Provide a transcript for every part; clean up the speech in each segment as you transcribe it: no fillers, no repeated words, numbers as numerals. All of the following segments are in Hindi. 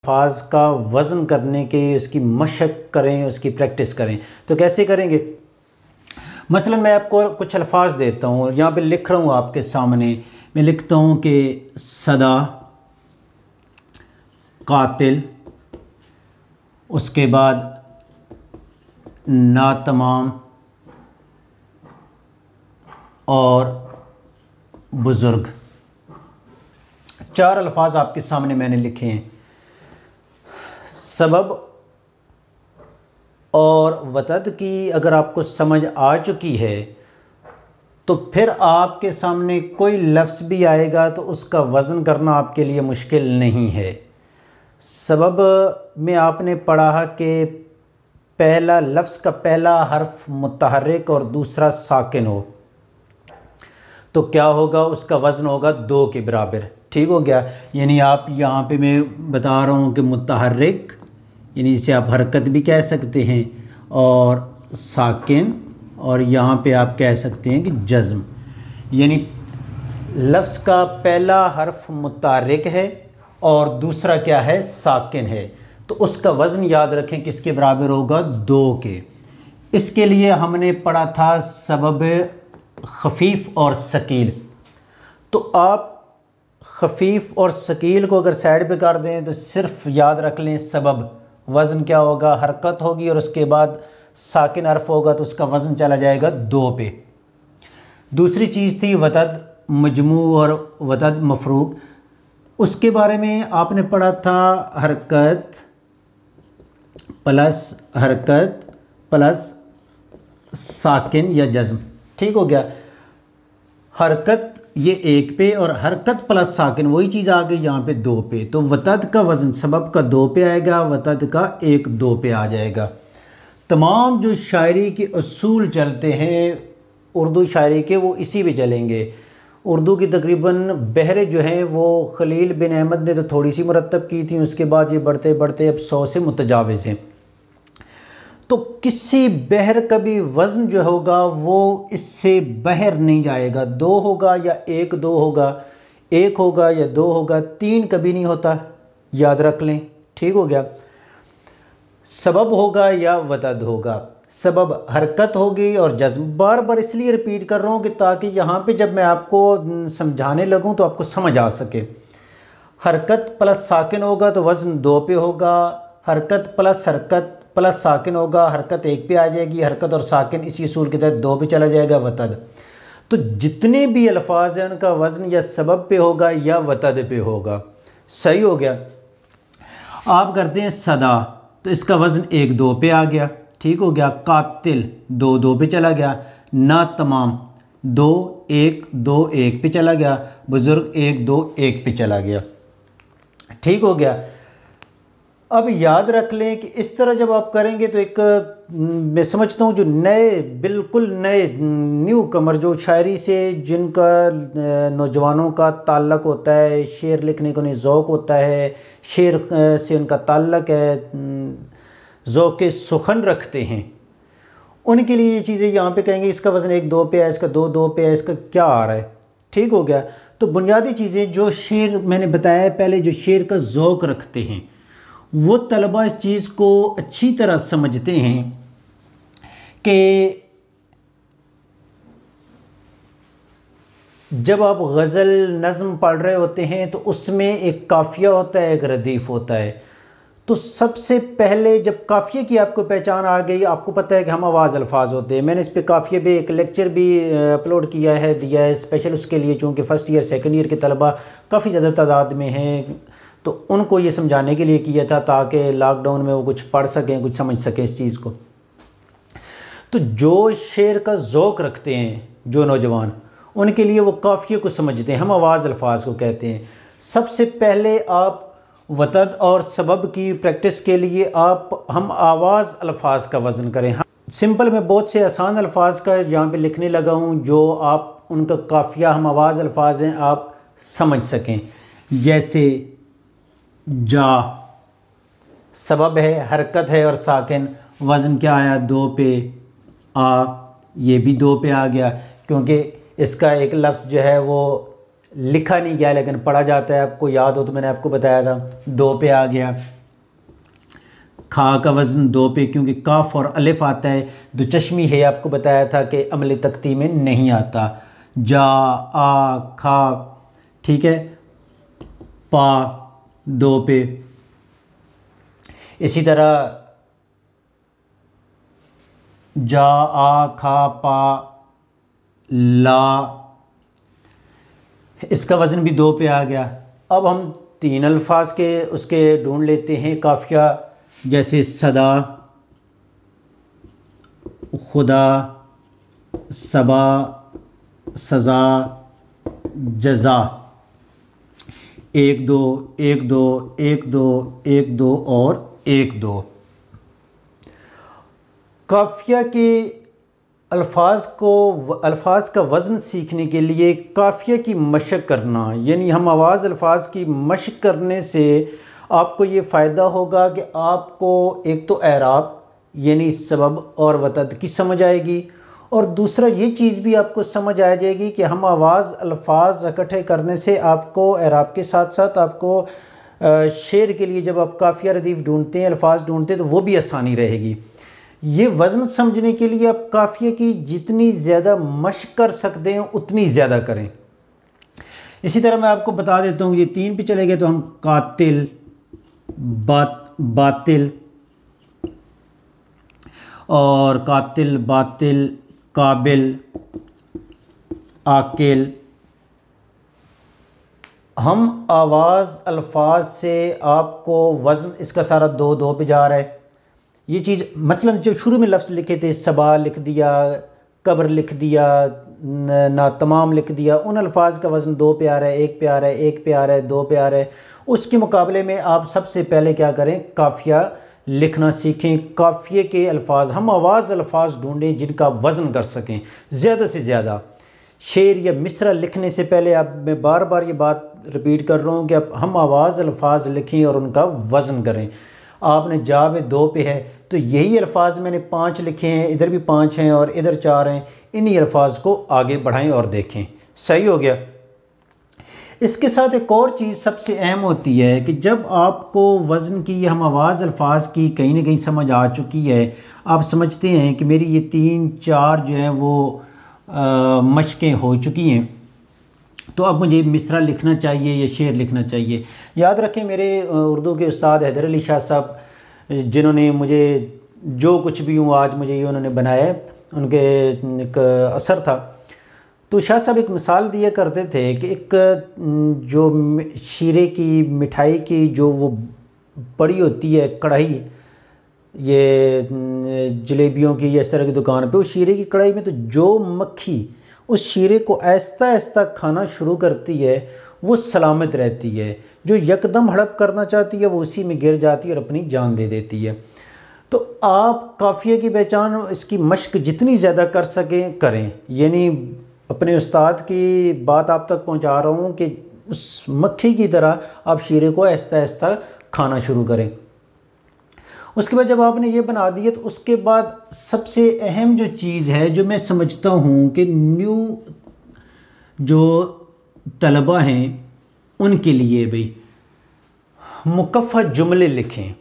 अल्फाज का वज़न करने के उसकी मशक करें, उसकी प्रैक्टिस करें। तो कैसे करेंगे? मसलन मैं आपको कुछ अल्फाज देता हूँ, यहाँ पे लिख रहा हूँ आपके सामने। मैं लिखता हूँ कि सदा, कातिल, उसके बाद नातमाम और बुज़ुर्ग। 4 अल्फाज आपके सामने मैंने लिखे हैं। सबब और वतद की अगर आपको समझ आ चुकी है तो फिर आपके सामने कोई लफ्ज़ भी आएगा तो उसका वज़न करना आपके लिए मुश्किल नहीं है। सबब में आपने पढ़ा कि पहला लफ्ज़ का पहला हर्फ मुतहर्रिक और दूसरा साकिन हो तो क्या होगा? उसका वज़न होगा 2 के बराबर। ठीक हो गया? यानी आप यहाँ पे मैं बता रहा हूँ कि मुतहर्रिक यानी इसे आप हरकत भी कह सकते हैं, और साकिन, और यहाँ पे आप कह सकते हैं कि जज़्म। यानी लफ्ज़ का पहला हर्फ मुतहर्रिक है और दूसरा क्या है? साकिन है। तो उसका वज़न याद रखें किसके बराबर होगा? 2 के। इसके लिए हमने पढ़ा था सबब खफ़ीफ़ और सकील। तो आप खफ़ीफ़ और सकील को अगर साइड पे कर दें तो सिर्फ याद रख लें सबब, वज़न क्या होगा? हरकत होगी और उसके बाद साकिन हर्फ होगा तो उसका वज़न चला जाएगा 2 पे। दूसरी चीज़ थी वतद मजमू और वतद मफरूक। उसके बारे में आपने पढ़ा था हरकत प्लस साकिन या जज़्म। ठीक हो गया? हरकत ये 1 पे और हरकत प्लस साकिन वही चीज़ आ गई यहाँ पे 2 पे। तो वतद का वज़न सबब का 2 पे आएगा, वतद का 1 2 पे आ जाएगा। तमाम जो शायरी के असूल चलते हैं उर्दू शायरी के वो इसी पे चलेंगे। उर्दू की तकरीबन बहरें जो हैं वो खलील बिन अहमद ने तो थोड़ी सी मुरतब की थी, उसके बाद ये बढ़ते बढ़ते अब 100 से मुतजाविज़ हैं। तो किसी बहर का भी वज़न जो होगा वो इससे बहर नहीं जाएगा। 2 होगा या 1 2 होगा, 1 होगा या 2 होगा, 3 कभी नहीं होता, याद रख लें। ठीक हो गया? सबब होगा या वतद होगा। सबब हरकत होगी और जज़्म। बार बार इसलिए रिपीट कर रहा हूँ कि ताकि यहाँ पे जब मैं आपको समझाने लगूँ तो आपको समझ आ सके। हरकत प्लस साकिन होगा तो वज़न 2 पे होगा, हरकत प्लस साकिन होगा, हरकत 1 पे आ जाएगी, हरकत और साकिन इसी असूल के तहत 2 पे चला जाएगा, वतद। तो जितने भी अल्फाज हैं उनका वज़न या सबब पे होगा या वतद पे होगा। सही हो गया? आप करते हैं सदा तो इसका वज़न 1 2 पे आ गया। ठीक हो गया? कातिल 2 2 पे चला गया, ना तमाम 2 1 2 1 पे चला गया, बुज़ुर्ग 1 2 1 पे चला गया। ठीक हो गया? अब याद रख लें कि इस तरह जब आप करेंगे तो एक मैं समझता हूँ जो नए बिल्कुल नए न्यू कमर जो शायरी से जिनका नौजवानों का ताल्लुक़ होता है, शेर लिखने को नहीं ज़ौक़ होता है, शेर से उनका ताल्लुक़ है, ज़ौक़ सुखन रखते हैं, उनके लिए ये चीज़ें यहाँ पे कहेंगे इसका वज़न 1 2 पे है, इसका 2 2 पे है, इसका क्या आ रहा है। ठीक हो गया? तो बुनियादी चीज़ें जो शेर मैंने बताया है पहले, जो शेर का ज़ौक़ रखते हैं वो तलबा इस चीज़ को अच्छी तरह समझते हैं कि जब आप गज़ल नज़्म पढ़ रहे होते हैं तो उसमें एक काफ़िया होता है, एक रदीफ़ होता है। तो सबसे पहले जब काफ़िए की आपको पहचान आ गई, आपको पता है कि हम आवाज़ अल्फाज होते हैं। मैंने इस पे काफ़िए पे एक लेक्चर भी अपलोड दिया है स्पेशल उसके लिए, चूँकि फ़र्स्ट ईयर सेकंड ईयर के तलबा काफ़ी ज़्यादा तादाद में हैं तो उनको ये समझाने के लिए किया था ताकि लॉकडाउन में वो कुछ पढ़ सकें, कुछ समझ सकें इस चीज़ को। तो जो शेर का ज़ौक़ रखते हैं जो नौजवान, उनके लिए वो काफ़िए को समझते हैं, हम आवाज़ अल्फाज को कहते हैं। सबसे पहले आप वतद और सबब की प्रैक्टिस के लिए हम आवाज़ अल्फाज का वज़न करें। सिंपल मैं बहुत से आसान अल्फाज का यहाँ पे लिखने लगा हूँ जो आप उनका काफ़िया हम आवाज़ अल्फाज हैं आप समझ सकें। जैसे जा सबब है, हरकत है और साकिन, वज़न क्या आया 2 पे, आ ये भी 2 पे आ गया क्योंकि इसका एक लफ्ज़ जो है वो लिखा नहीं गया लेकिन पढ़ा जाता है, आपको याद हो तो मैंने आपको बताया था 2 पे आ गया। खा का वज़न 2 पे, क्योंकि काफ और अलिफ आता है। दो चश्मी है, आपको बताया था कि अमल तख्ती में नहीं आता। जा, आ, खा, ठीक है, पा 2 पे। इसी तरह जा, आ, खा, पा, ला, इसका वज़न भी 2 पे आ गया। अब हम 3 अल्फाज के उसके ढूंढ लेते हैं काफिया, जैसे सदा, खुदा, सबा, सज़ा, जज़ा। 1 2 1 2 1 2 1 2 और 1 2। काफिया के अल्फाज का वज़न सीखने के लिए काफिया की मशक करना, यानी हम आवाज़ अल्फाज की मशक करने से आपको ये फ़ायदा होगा कि आपको एक तो एराब यानी सबब और वतद की समझ आएगी, और दूसरा ये चीज़ भी आपको समझ आ जाएगी कि हम आवाज़ अल्फाज इकट्ठे करने से आपको एराब के साथ साथ आपको शेर के लिए जब आप काफिया रदीफ़ ढूंढते हैं, अल्फाज ढूंढते हैं, तो वो भी आसानी रहेगी। ये वज़न समझने के लिए आप काफ़िया की जितनी ज़्यादा मशक कर सकते हैं उतनी ज़्यादा करें। इसी तरह मैं आपको बता देता हूँ, ये 3 पे चले गए तो हम कातिल, बातिल, और कातिल, बातिल, काबिल, आकिल। हम आवाज़ अल्फाज से आपको वज़न इसका सारा 2 2 पे जा रहा है। ये चीज़ मसलन जो शुरू में लफ्ज़ लिखे थे, सबा लिख दिया, कब्र लिख दिया, ना तमाम लिख दिया, उन अल्फाज का वज़न 2 पे आ रहा है, 1 पे आ रहा है, 1 पे आ रहा है, 2 पे आ रहा है। उसके मुकाबले में आप सबसे पहले क्या करें, काफिया लिखना सीखें। काफिए के अल्फाज, हम आवाज़ अल्फाज ढूंढें जिनका वज़न कर सकें ज़्यादा से ज़्यादा। शेर या मिसरा लिखने से पहले मैं बार बार ये बात रिपीट कर रहा हूँ कि हम आवाज़ अल्फाज लिखें और उनका वज़न करें। आपने जा में 2 पे है, तो यही अल्फाज मैंने 5 लिखे हैं, इधर भी 5 हैं और इधर 4 हैं, इन्हीं अल्फाज को आगे बढ़ाएं और देखें। सही हो गया। इसके साथ एक और चीज़ सबसे अहम होती है कि जब आपको वज़न की, हम आवाज़ अल्फाज की कहीं ना कहीं समझ आ चुकी है, आप समझते हैं कि मेरी ये 3 4 जो हैं वो मशकें हो चुकी हैं, तो अब मुझे मिसरा लिखना चाहिए या शेर लिखना चाहिए। याद रखें, मेरे उर्दू के उस्ताद हैदर अली शाह साहब, जिन्होंने मुझे जो कुछ भी हूँ आज मुझे ये उन्होंने बनाया, उनके एक असर था। तो शाह साहब एक मिसाल दिया करते थे कि एक जो शीरे की मिठाई की जो वो बड़ी होती है कढ़ाई, ये जलेबियों की या इस तरह की दुकान पे, उस शीरे की कढ़ाई में तो जो मक्खी उस शीरे को आहिस्ता आहिस्ता खाना शुरू करती है वो सलामत रहती है, जो यकदम हड़प करना चाहती है वो उसी में गिर जाती है और अपनी जान दे देती है। तो आप काफ़िया की पहचान, इसकी मश्क जितनी ज़्यादा कर सकें करें, यानी अपने उस्ताद की बात आप तक पहुंचा रहा हूं कि उस मक्खी की तरह आप शीरे को आहिस्ता आहिस्ता खाना शुरू करें। उसके बाद जब आपने ये बना दिया, तो उसके बाद सबसे अहम जो चीज़ है, जो मैं समझता हूँ कि न्यू जो तलबा हैं उनके लिए भी मुकफ़ा जुमले लिखें।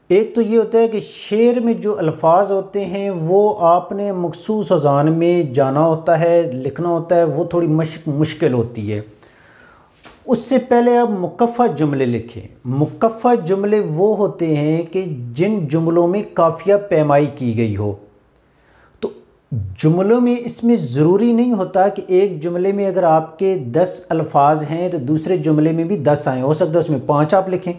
एक तो ये होता है कि शेर में जो अल्फाज होते हैं वो आपने मखसूस अज़ान में जाना होता है, लिखना होता है, वो थोड़ी मुश्किल होती है। उससे पहले आप मुकफ़ा जुमले लिखें। मुकफ़ा जुमले वो होते हैं कि जिन जुमलों में काफ़िया पैमाई की गई हो। तो जुमलों में इसमें ज़रूरी नहीं होता कि एक जुमले में अगर आपके 10 अल्फाज हैं तो दूसरे जुमले में भी 10 आए, हो सकता है उसमें 5 आप लिखें,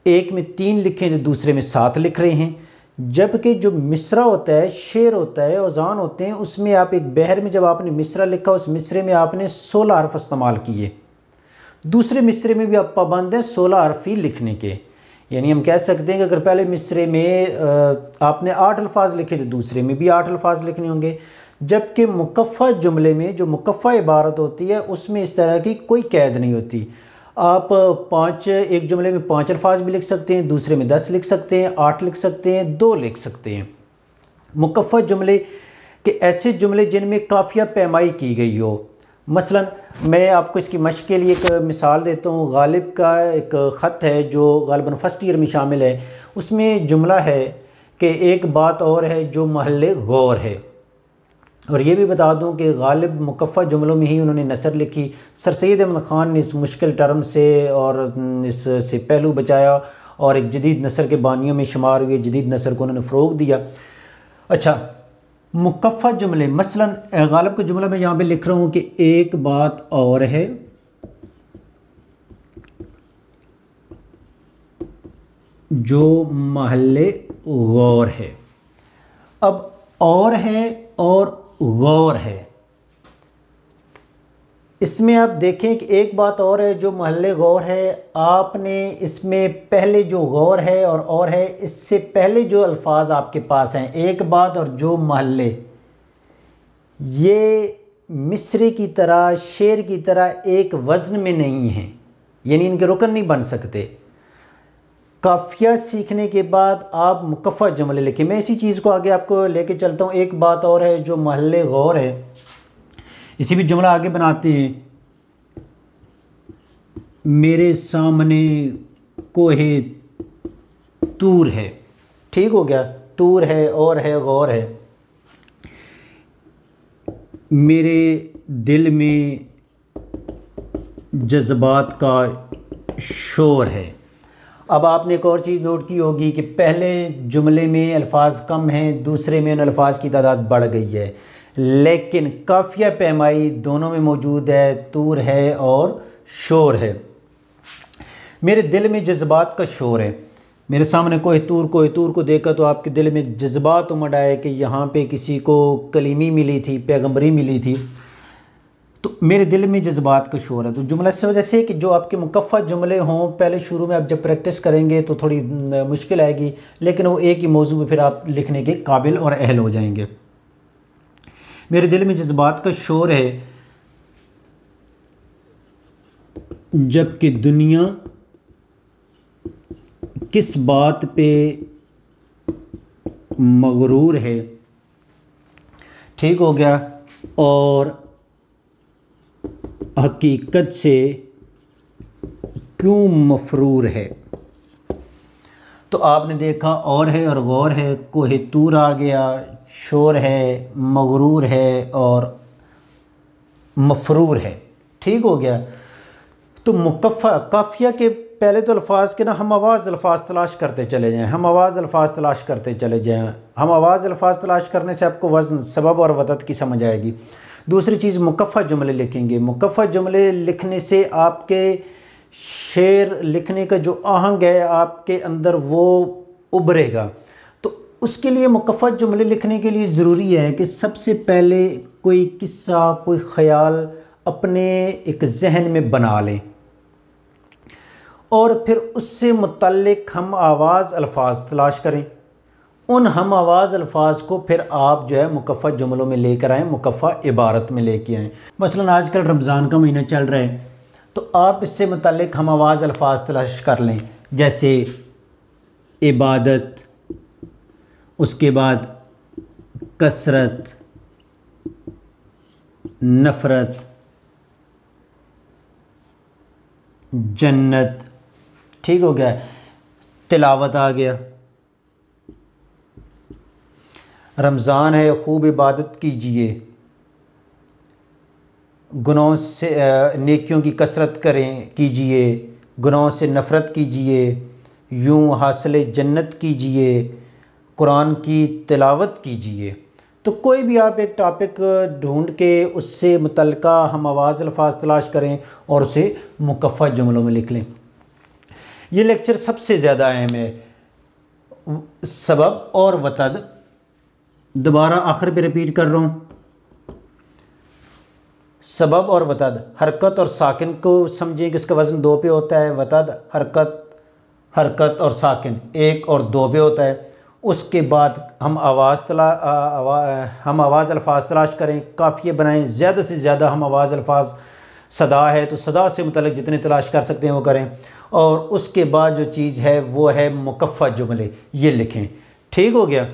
एक में 3 लिखें तो दूसरे में 7 लिख रहे हैं। जबकि जो मिसरा होता है, शेर होता है, औज़ान होते हैं, उसमें आप एक बहर में जब आपने मिसरा लिखा, उस मिसरे में आपने 16 हर्फ इस्तेमाल किए। दूसरे मिसरे में भी आप पाबंद हैं 16 हर्फ ही लिखने के। यानी हम कह सकते हैं कि अगर पहले मिसरे में आपने 8 अल्फाज लिखे तो दूसरे में भी 8 अल्फाज लिखने होंगे। जबकि मुकफ़ा जुमले में जो मुकफ़ा इबारत होती है उसमें इस तरह की कोई कैद नहीं होती। आप 5 एक जुमले में 5 अल्फाज भी लिख सकते हैं, दूसरे में 10 लिख सकते हैं, 8 लिख सकते हैं, 2 लिख सकते हैं। मुकफ़ा जुमले के ऐसे जुमले जिनमें काफ़िया पैमाई की गई हो, मसलन मैं आपको इसकी मश्क के लिए एक मिसाल देता हूँ। गालिब का एक ख़त है जो गालिबन फ़र्स्ट ईयर में शामिल है। उसमें जुमला है कि एक बात और है जो महल गौर है। और ये भी बता दूं कि गालिब मुकफ़ा जुमलों में ही उन्होंने नसर लिखी। सर सैयद अहमद ख़ान ने इस मुश्किल टर्म से और इससे पहलू बचाया और एक जदीद नसर के बानियों में शुमार हुए। जदीद नसर को उन्होंने फ़रोग़ दिया। अच्छा, मुकफ़ा जुमले मसलन गालिब का जुमला मैं यहाँ पे लिख रहा हूँ कि एक बात और है जो महल गौर है। अब और है और गौर है, इसमें आप देखें कि एक बात और है जो महल गौर है। आपने इसमें पहले जो गौर है और है, इससे पहले जो अल्फाज आपके पास हैं एक बात और जो महल, ये मिसरे की तरह शेर की तरह एक वज़न में नहीं हैं, यानी इनके रुकन नहीं बन सकते। काफ़िया सीखने के बाद आप मुकफ़ा जुमले लिखें। मैं इसी चीज़ को आगे आपको लेके चलता हूँ। एक बात और है जो महल गौर है, इसी भी जुमला आगे बनाते हैं। मेरे सामने कोहे तूर है। ठीक हो गया, तूर है और है गौर है। मेरे दिल में जज्बात का शोर है। अब आपने एक और चीज़ नोट की होगी कि पहले जुमले में अल्फाज कम हैं, दूसरे में उन अल्फाज की तादाद बढ़ गई है, लेकिन काफ़िया पैमाई दोनों में मौजूद है। तूर है और शोर है। मेरे दिल में जज्बात का शोर है। मेरे सामने कोई तूर को देखा तो आपके दिल में जज्बात उमड़ आए कि यहाँ पे किसी को कलीमी मिली थी, पैगम्बरी मिली थी। तो मेरे दिल में जज्बात का शोर है। तो जुमला इस वजह से कि जो आपके मुकफ़ा जुमले हों, पहले शुरू में आप जब प्रैक्टिस करेंगे तो थोड़ी मुश्किल आएगी, लेकिन वो एक ही मौजू पे फिर आप लिखने के काबिल और अहल हो जाएंगे। मेरे दिल में जज्बात का शोर है जबकि दुनिया किस बात पे मगरूर है। ठीक हो गया। और हकीकत से क्यों मफरूर है। तो आपने देखा और है और गौर है, कोहे तूर आ गया, शोर है, मगरूर है और मफरूर है। ठीक हो गया। तो मुकफ़ा काफ़िया के पहले तो अल्फाज के ना हम आवाज़ अल्फाज तलाश करते चले जाएं, हम आवाज़ अल्फाज तलाश करते चले जाएं। हम आवाज़ अल्फाज तलाश करने से आपको वज़न, सबब और वदत की समझ आएगी। दूसरी चीज़ मुकफ़ा जुमले लिखेंगे। मुकफ़ा जुमले लिखने से आपके शेर लिखने का जो आहंग है आपके अंदर वो उभरेगा। तो उसके लिए मुकफ़ा जुमले लिखने के लिए ज़रूरी है कि सबसे पहले कोई किस्सा, कोई ख़याल अपने एक जहन में बना लें और फिर उससे मुतल्लिक़ हम आवाज़ अल्फाज तलाश करें। उन हम आवाज़ अल्फाज को फिर आप जो है मुकफ़ा जुमलों में लेकर आएँ, मुकफ़ा इबारत में लेके आएँ। मसलन आजकल रमज़ान का महीना चल रहा है तो आप इससे मुतल्लिक़ हम आवाज़ अल्फाज तलाश कर लें, जैसे इबादत, उसके बाद कसरत, नफ़रत, जन्नत। ठीक हो गया। तिलावत आ गया। रमज़ान है, खूब इबादत कीजिए, गुनाहों से नेकियों की कसरत कीजिए, गुनाहों से नफ़रत कीजिए, यूँ हासिल जन्नत कीजिए, कुरान की तिलावत कीजिए। तो कोई भी आप एक टॉपिक ढूंढ के उससे मुतल्लिक़ा हम आवाज़ अल्फाज तलाश करें और उसे मुकफ़ा जुमलों में लिख लें। ये लेक्चर सबसे ज़्यादा अहम है। सबब और वतद, दोबारा आखिर पे रिपीट कर रहा हूँ। सबब और वतद, हरकत और साकिन को समझें कि इसका वज़न 2 पे होता है। वतद हरकत और साकिन 1 और 2 पे होता है। उसके बाद हम आवाज़ अल्फाज तलाश करें, काफ़िए बनाएं, ज़्यादा से ज़्यादा हम आवाज़ अल्फाज, सदा है तो सदा से मुतल्लिक़ जितने तलाश कर सकते हैं वो करें। और उसके बाद जो चीज़ है वो है मुकफ़ा जुमले, ये लिखें। ठीक हो गया।